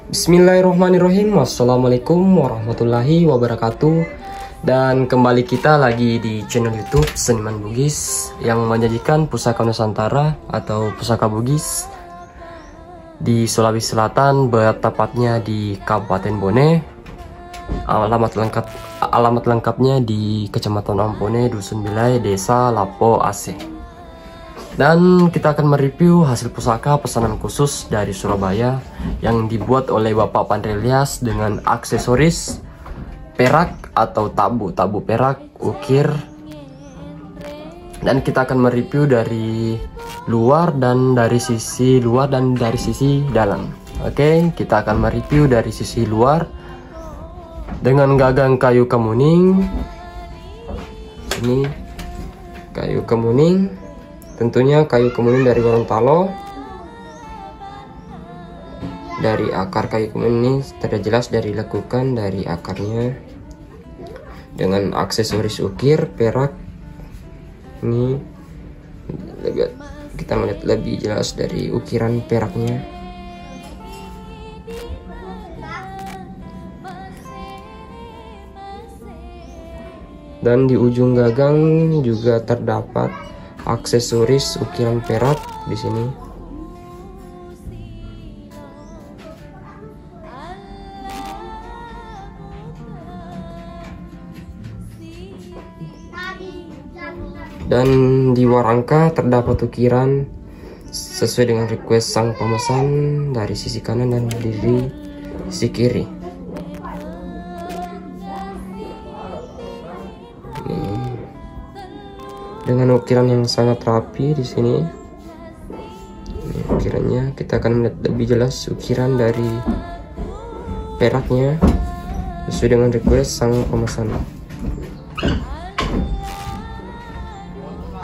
Bismillahirrahmanirrahim. Wassalamualaikum warahmatullahi wabarakatuh. Dan kembali kita lagi di channel YouTube Seniman Bugis yang menyajikan pusaka Nusantara atau pusaka Bugis di Sulawesi Selatan, tepatnya di Kabupaten Bone. Alamat lengkapnya di Kecamatan Ampone, Dusun Bilai, Desa Lapo Aceh. Dan kita akan mereview hasil pusaka pesanan khusus dari Surabaya yang dibuat oleh Bapak Pandrelias dengan aksesoris perak atau tabu perak, ukir. Dan kita akan mereview dari luar dan dari sisi luar dan dari sisi dalam. Oke, kita akan mereview dari sisi luar dengan gagang kayu kemuning. Ini kayu kemuning. Tentunya kayu kemuning dari Gorontalo. Dari akar kayu kemuning ini tidak jelas dari lekukan dari akarnya. Dengan aksesoris ukir perak. Ini kita melihat lebih jelas dari ukiran peraknya. Dan di ujung gagang juga terdapat aksesoris ukiran perak di sini. Dan di warangka terdapat ukiran sesuai dengan request sang pemesan dari sisi kanan dan dari sisi kiri. Dengan ukiran yang sangat rapi di sini. Ini ukirannya, kita akan melihat lebih jelas ukiran dari peraknya sesuai dengan request sang pemesan.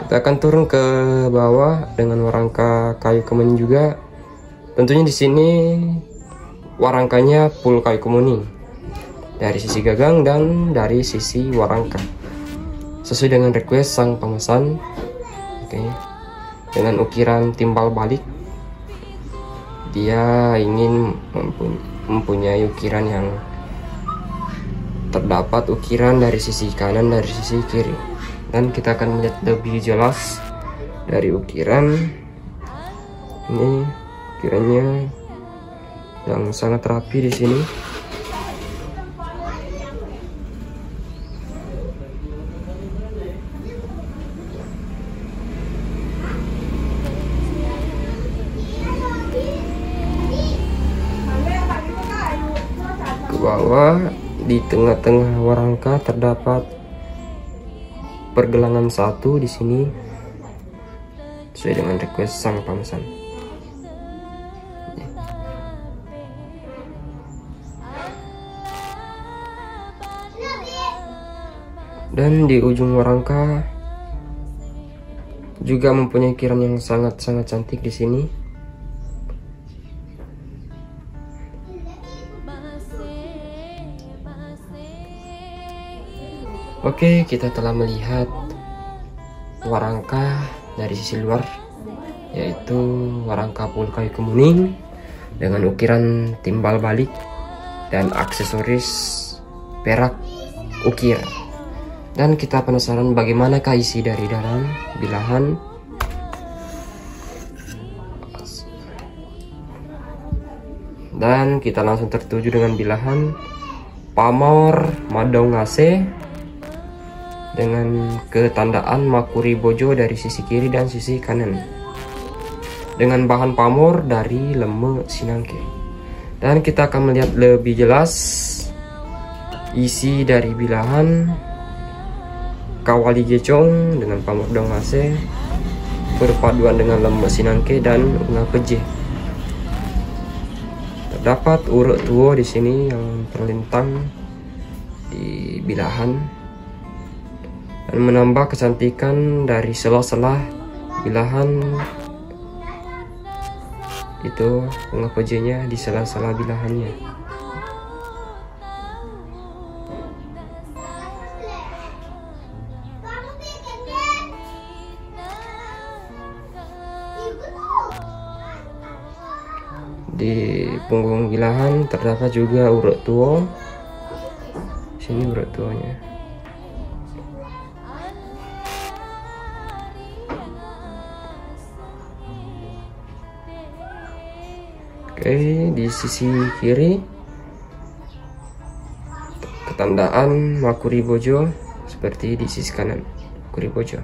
Kita akan turun ke bawah dengan warangka kayu kemuning juga. Tentunya di sini warangkanya full kayu kemuning dari sisi gagang dan dari sisi warangka sesuai dengan request sang pemesan. Oke. Dengan ukiran timbal balik, dia ingin mempunyai ukiran yang terdapat ukiran dari sisi kanan dari sisi kiri. Dan kita akan melihat lebih jelas dari ukiran. Ini ukirannya yang sangat rapi di sini. Bawah di tengah-tengah warangka terdapat pergelangan satu di sini sesuai dengan request sang pemesan. Dan di ujung warangka juga mempunyai ukiran yang sangat-sangat cantik di sini. Oke, kita telah melihat warangka dari sisi luar, yaitu warangka full kayu kemuning dengan ukiran timbal balik dan aksesoris perak ukir. Dan kita penasaran bagaimanakah isi dari dalam bilahan. Dan kita langsung tertuju dengan bilahan pamor Madong Aceh dengan ketandaan Makuri Bojo dari sisi kiri dan sisi kanan, dengan bahan pamor dari Leme Sinangke. Dan kita akan melihat lebih jelas isi dari bilahan Kawali Gecong dengan pamor Dong Aceh berpaduan dengan Leme Sinangke dan Unga Peje. Terdapat urut tuo di sini yang terlintang di bilahan dan menambah kecantikan dari sela-sela bilahan. Itu bunga pejenya di sela-sela bilahannya. Di punggung bilahan terdapat juga urat tuo. Sini urat tuanya. Oke, di sisi kiri ketandaan Makuri Bojo seperti di sisi kanan Makuri Bojo.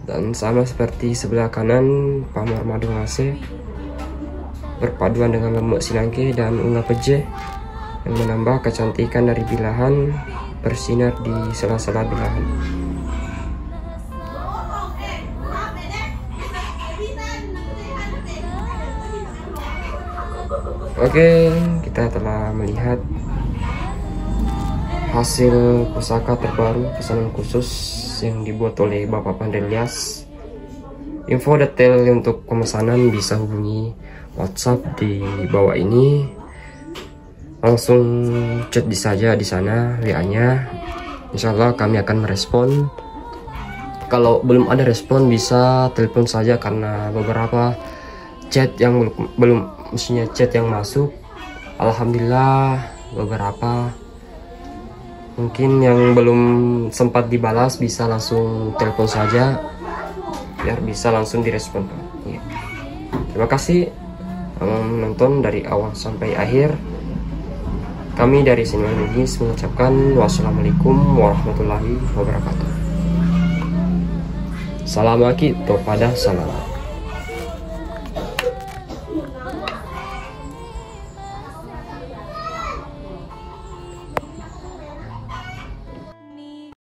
Dan sama seperti sebelah kanan Pamor Madu Ngase berpaduan dengan lemuk sinangke dan unga peje yang menambah kecantikan dari bilahan bersinar di sela-sela bilahan. Oke, kita telah melihat hasil pusaka terbaru pesanan khusus yang dibuat oleh Bapak Pandelias. Info detail untuk pemesanan bisa hubungi WhatsApp di bawah ini. Langsung chat saja di sana WA-nya. Insya Allah kami akan merespon. Kalau belum ada respon bisa telepon saja karena beberapa chat yang belum maksudnya chat yang masuk. Alhamdulillah beberapa. Mungkin yang belum sempat dibalas bisa langsung telepon saja biar bisa langsung direspon. Ya. Terima kasih menonton dari awal sampai akhir. Kami dari Seniman Bugis mengucapkan wassalamualaikum warahmatullahi wabarakatuh. Salam lagi kepada salam.